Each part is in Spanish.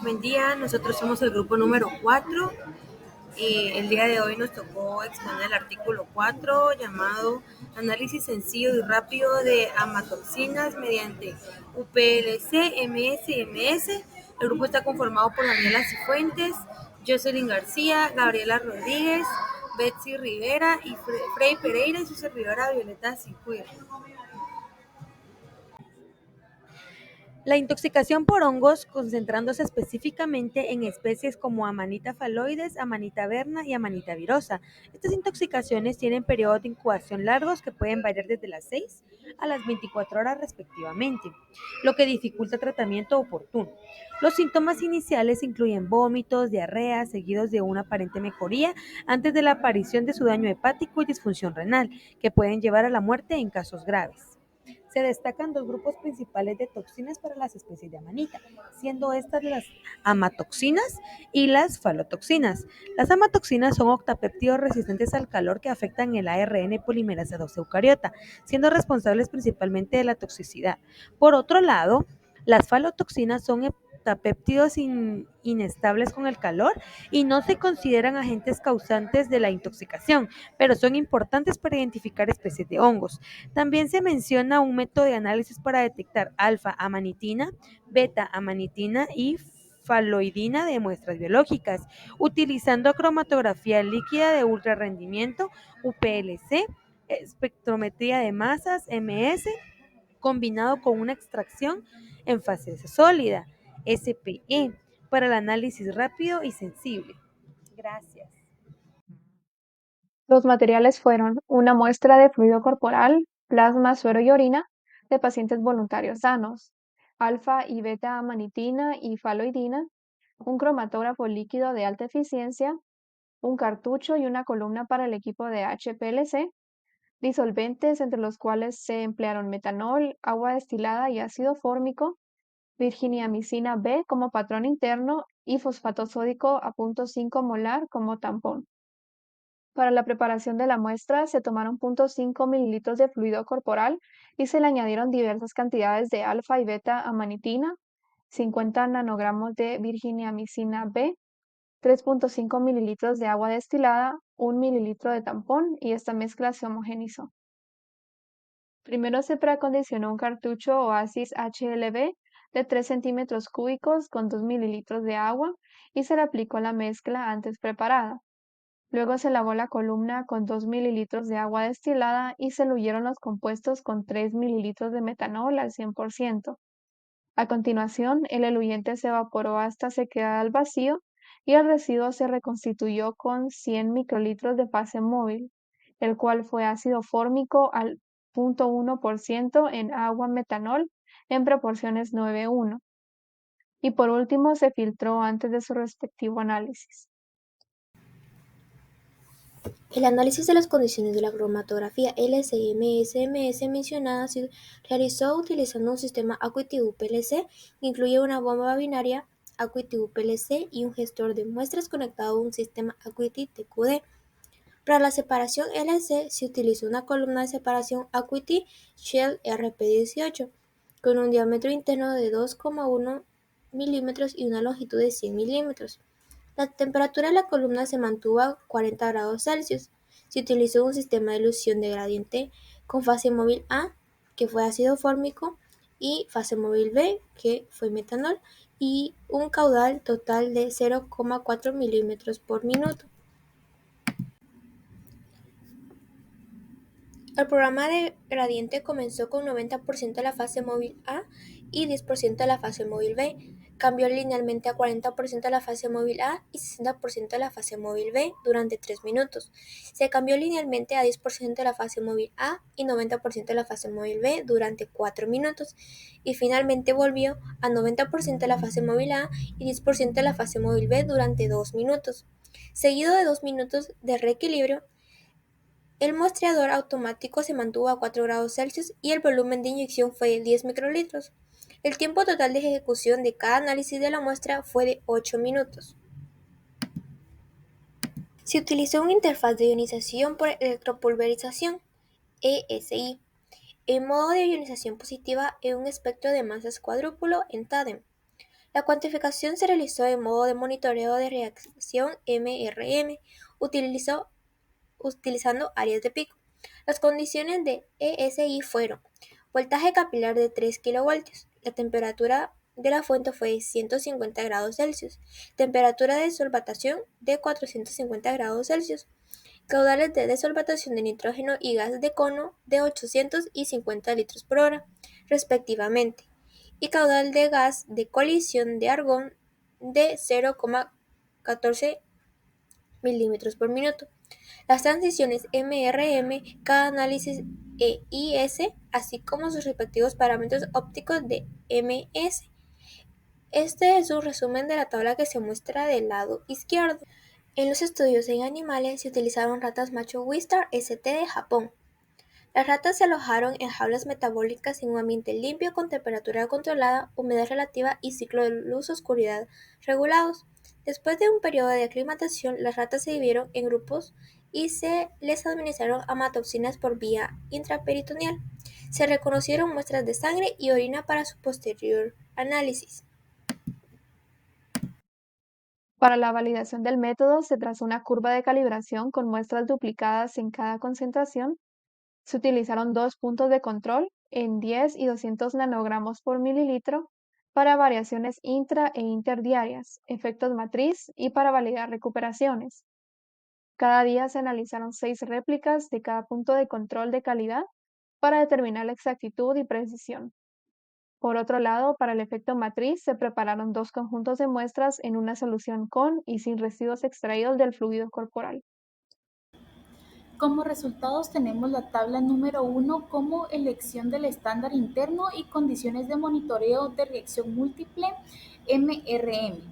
Buen día, nosotros somos el grupo número 4. El día de hoy nos tocó exponer el artículo 4 llamado Análisis sencillo y rápido de amatoxinas mediante UPLC, MS y MS. El grupo está conformado por Daniela Cifuentes, Jocelyn García, Gabriela Rodríguez, Betsy Rivera y Frey Pereira y su servidora Violeta Cifuentes. La intoxicación por hongos, concentrándose específicamente en especies como Amanita phalloides, Amanita verna y Amanita virosa. Estas intoxicaciones tienen periodos de incubación largos que pueden variar desde las 6 a las 24 horas respectivamente, lo que dificulta tratamiento oportuno. Los síntomas iniciales incluyen vómitos, diarrea, seguidos de una aparente mejoría antes de la aparición de su daño hepático y disfunción renal, que pueden llevar a la muerte en casos graves. Se destacan dos grupos principales de toxinas para las especies de amanita, siendo estas las amatoxinas y las falotoxinas. Las amatoxinas son octapéptidos resistentes al calor que afectan el ARN polimerasa 2 eucariota, siendo responsables principalmente de la toxicidad. Por otro lado, las falotoxinas son octapéptidos inestables con el calor y no se consideran agentes causantes de la intoxicación, pero son importantes para identificar especies de hongos. También se menciona un método de análisis para detectar alfa-amanitina, beta-amanitina y faloidina de muestras biológicas, utilizando cromatografía líquida de ultra rendimiento, UPLC, espectrometría de masas, MS, combinado con una extracción en fase sólida, SPE, para el análisis rápido y sensible. Gracias. Los materiales fueron una muestra de fluido corporal, plasma, suero y orina de pacientes voluntarios sanos, alfa y beta amanitina y faloidina, un cromatógrafo líquido de alta eficiencia, un cartucho y una columna para el equipo de HPLC, disolventes entre los cuales se emplearon metanol, agua destilada y ácido fórmico, virginiamicina B como patrón interno y fosfato sódico a 0.5 molar como tampón. Para la preparación de la muestra se tomaron 0.5 mililitros de fluido corporal y se le añadieron diversas cantidades de alfa y beta amanitina, 50 nanogramos de virginiamicina B, 3.5 mililitros de agua destilada, 1 mililitro de tampón y esta mezcla se homogenizó. Primero se preacondicionó un cartucho Oasis HLB de 3 centímetros cúbicos con 2 mililitros de agua y se le aplicó la mezcla antes preparada. Luego se lavó la columna con 2 mililitros de agua destilada y se diluyeron los compuestos con 3 mililitros de metanol al 100%. A continuación, el eluyente se evaporó hasta sequedad al vacío y el residuo se reconstituyó con 100 microlitros de fase móvil, el cual fue ácido fórmico al 0.1% en agua metanol en proporciones 9:1. Y por último, se filtró antes de su respectivo análisis. El análisis de las condiciones de la cromatografía LC-MS-MS mencionada se realizó utilizando un sistema Acuity-UPLC que incluye una bomba binaria Acuity-UPLC y un gestor de muestras conectado a un sistema Acuity-TQD. Para la separación LC se utilizó una columna de separación Acuity Shell RP18 con un diámetro interno de 2,1 milímetros y una longitud de 100 milímetros. La temperatura de la columna se mantuvo a 40 grados Celsius. Se utilizó un sistema de dilución de gradiente con fase móvil A, que fue ácido fórmico, y fase móvil B, que fue metanol, y un caudal total de 0,4 milímetros por minuto. El programa de gradiente comenzó con 90% de la fase móvil A y 10% de la fase móvil B. Cambió linealmente a 40% de la fase móvil A y 60% de la fase móvil B durante 3 minutos. Se cambió linealmente a 10% de la fase móvil A y 90% de la fase móvil B durante 4 minutos. Y finalmente volvió a 90% de la fase móvil A y 10% de la fase móvil B durante 2 minutos. Seguido de 2 minutos de reequilibrio, el muestreador automático se mantuvo a 4 grados Celsius y el volumen de inyección fue de 10 microlitros. El tiempo total de ejecución de cada análisis de la muestra fue de 8 minutos. Se utilizó una interfaz de ionización por electropulverización, ESI, en modo de ionización positiva en un espectro de masas cuadrúpulo en tándem. La cuantificación se realizó en modo de monitoreo de reacción MRM, utilizando áreas de pico. Las condiciones de ESI fueron: voltaje capilar de 3 kilovoltios, la temperatura de la fuente fue de 150 grados Celsius, temperatura de solvatación de 450 grados Celsius, caudales de desolvatación de nitrógeno y gas de cono de 850 litros por hora, respectivamente, y caudal de gas de colisión de argón de 0,14 milímetros por minuto. Las transiciones MRM, cada análisis e IS, así como sus respectivos parámetros ópticos de MS. Este es un resumen de la tabla que se muestra del lado izquierdo. En los estudios en animales se utilizaron ratas macho Wistar ST de Japón. Las ratas se alojaron en jaulas metabólicas en un ambiente limpio con temperatura controlada, humedad relativa y ciclo de luz-oscuridad regulados. Después de un periodo de aclimatación, las ratas se dividieron en grupos y se les administraron amatoxinas por vía intraperitoneal. Se reconocieron muestras de sangre y orina para su posterior análisis. Para la validación del método se trazó una curva de calibración con muestras duplicadas en cada concentración. Se utilizaron dos puntos de control en 10 y 200 nanogramos por mililitro para variaciones intra e interdiarias, efectos matriz y para validar recuperaciones. Cada día se analizaron 6 réplicas de cada punto de control de calidad para determinar la exactitud y precisión. Por otro lado, para el efecto matriz se prepararon dos conjuntos de muestras en una solución con y sin residuos extraídos del fluido corporal. Como resultados tenemos la tabla número 1 como elección del estándar interno y condiciones de monitoreo de reacción múltiple MRM.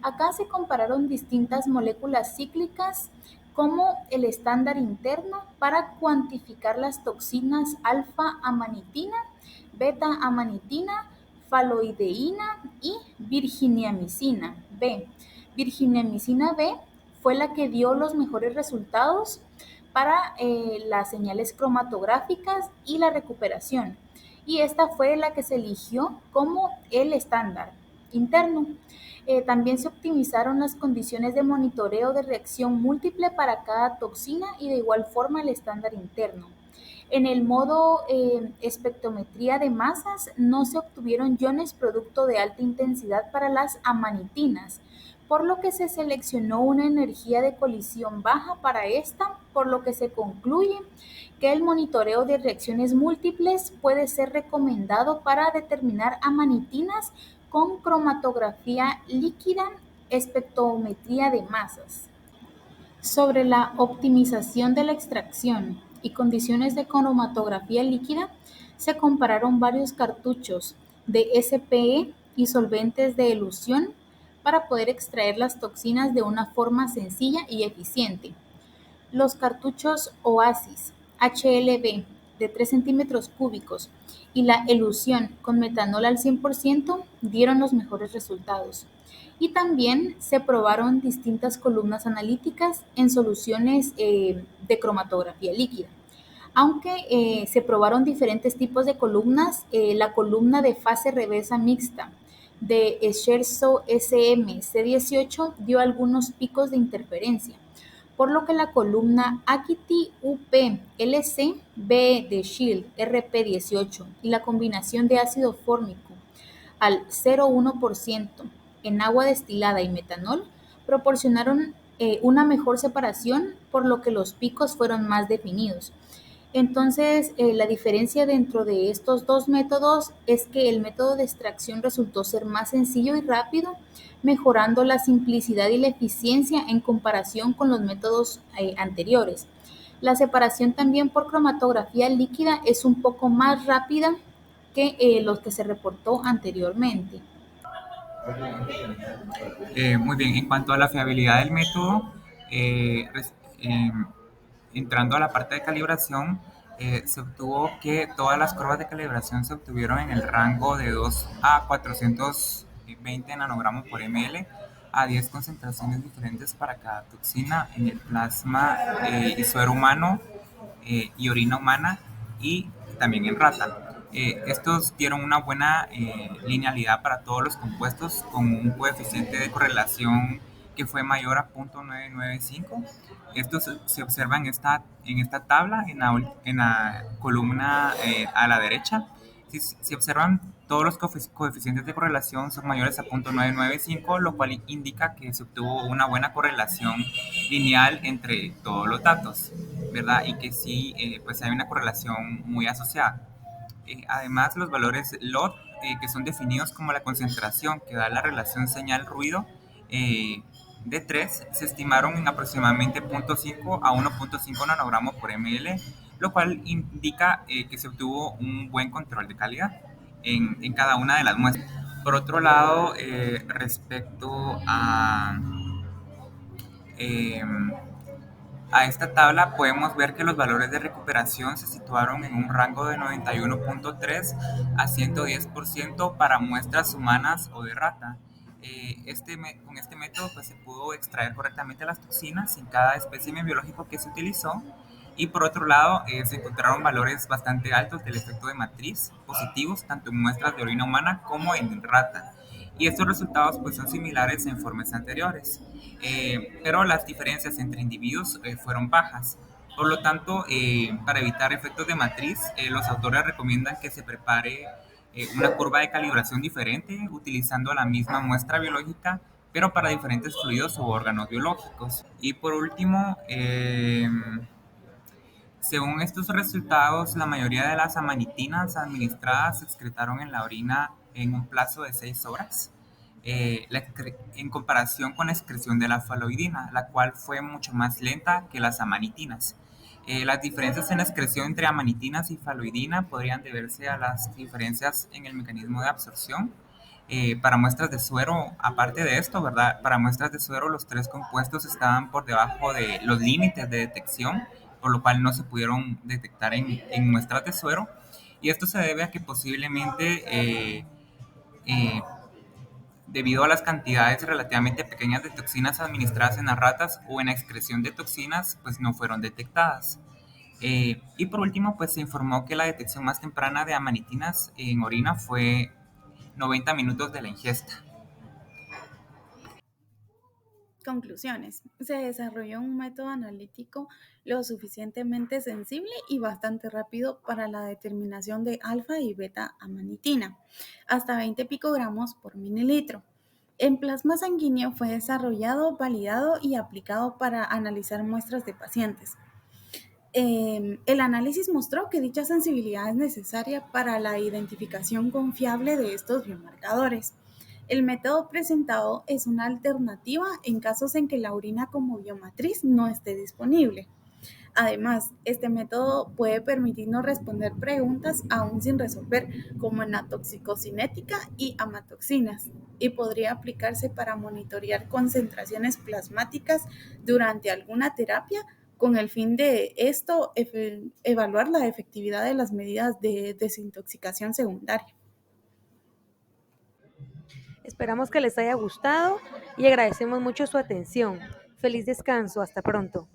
Acá se compararon distintas moléculas cíclicas como el estándar interno para cuantificar las toxinas alfa-amanitina, beta-amanitina, faloideína y virginiamicina B. Virginiamicina B fue la que dio los mejores resultados para las señales cromatográficas y la recuperación. Y esta fue la que se eligió como el estándar interno. También se optimizaron las condiciones de monitoreo de reacción múltiple para cada toxina y de igual forma el estándar interno. En el modo espectrometría de masas no se obtuvieron iones producto de alta intensidad para las amanitinas, por lo que se seleccionó una energía de colisión baja para esta, por lo que se concluye que el monitoreo de reacciones múltiples puede ser recomendado para determinar amanitinas con cromatografía líquida, espectrometría de masas. Sobre la optimización de la extracción y condiciones de cromatografía líquida, se compararon varios cartuchos de SPE y solventes de elución para poder extraer las toxinas de una forma sencilla y eficiente. Los cartuchos Oasis HLB de 3 centímetros cúbicos y la elución con metanol al 100% dieron los mejores resultados. Y también se probaron distintas columnas analíticas en soluciones de cromatografía líquida. Aunque se probaron diferentes tipos de columnas, la columna de fase reversa mixta de Scherzo SM C18 dio algunos picos de interferencia, por lo que la columna Akiti UP-LC B de Shield RP18 y la combinación de ácido fórmico al 0,1% en agua destilada y metanol proporcionaron una mejor separación, por lo que los picos fueron más definidos. Entonces, la diferencia dentro de estos dos métodos es que el método de extracción resultó ser más sencillo y rápido, mejorando la simplicidad y la eficiencia en comparación con los métodos anteriores. La separación también por cromatografía líquida es un poco más rápida que los que se reportó anteriormente. Muy bien, en cuanto a la fiabilidad del método, entrando a la parte de calibración, se obtuvo que todas las curvas de calibración se obtuvieron en el rango de 2 a 420 nanogramos por ml a 10 concentraciones diferentes para cada toxina en el plasma y suero humano y orina humana y también en rata. Estos dieron una buena linealidad para todos los compuestos con un coeficiente de correlación que fue mayor a 0.995. Esto se observa en esta tabla, en la columna a la derecha. Si observan, todos los coeficientes de correlación son mayores a 0.995, lo cual indica que se obtuvo una buena correlación lineal entre todos los datos, ¿verdad? Y que sí, pues hay una correlación muy asociada. Además, los valores LOT, que son definidos como la concentración que da la relación señal-ruido de 3, se estimaron en aproximadamente 0.5 a 1.5 nanogramos por ml, lo cual indica que se obtuvo un buen control de calidad en cada una de las muestras. Por otro lado, respecto eh, a esta tabla podemos ver que los valores de recuperación se situaron en un rango de 91.3 a 110% para muestras humanas o de rata. Con este método pues, se pudo extraer correctamente las toxinas en cada espécimen biológico que se utilizó, y por otro lado se encontraron valores bastante altos del efecto de matriz positivos tanto en muestras de orina humana como en rata. Y estos resultados pues, son similares a informes anteriores, pero las diferencias entre individuos fueron bajas. Por lo tanto, para evitar efectos de matriz, los autores recomiendan que se prepare una curva de calibración diferente utilizando la misma muestra biológica, pero para diferentes fluidos o órganos biológicos. Y por último, según estos resultados, la mayoría de las amanitinas administradas se excretaron en la orina en un plazo de 6 horas, en comparación con la excreción de la faloidina, la cual fue mucho más lenta que las amanitinas. Las diferencias en la excreción entre amanitinas y faloidina podrían deberse a las diferencias en el mecanismo de absorción. Para muestras de suero, aparte de esto, ¿verdad? Para muestras de suero, los tres compuestos estaban por debajo de los límites de detección, por lo cual no se pudieron detectar en muestras de suero. Y esto se debe a que posiblemente, eh, debido a las cantidades relativamente pequeñas de toxinas administradas en las ratas o en la excreción de toxinas, pues no fueron detectadas. Y por último, pues se informó que la detección más temprana de amanitinas en orina fue 90 minutos de la ingesta. Conclusiones. Se desarrolló un método analítico lo suficientemente sensible y bastante rápido para la determinación de alfa y beta amanitina, hasta 20 picogramos por mililitro. En plasma sanguíneo fue desarrollado, validado y aplicado para analizar muestras de pacientes. El análisis mostró que dicha sensibilidad es necesaria para la identificación confiable de estos biomarcadores. El método presentado es una alternativa en casos en que la orina como biomatriz no esté disponible. Además, este método puede permitirnos responder preguntas aún sin resolver, como en la toxicocinética y amatoxinas, y podría aplicarse para monitorear concentraciones plasmáticas durante alguna terapia con el fin de esto evaluar la efectividad de las medidas de desintoxicación secundaria. Esperamos que les haya gustado y agradecemos mucho su atención. Feliz descanso, hasta pronto.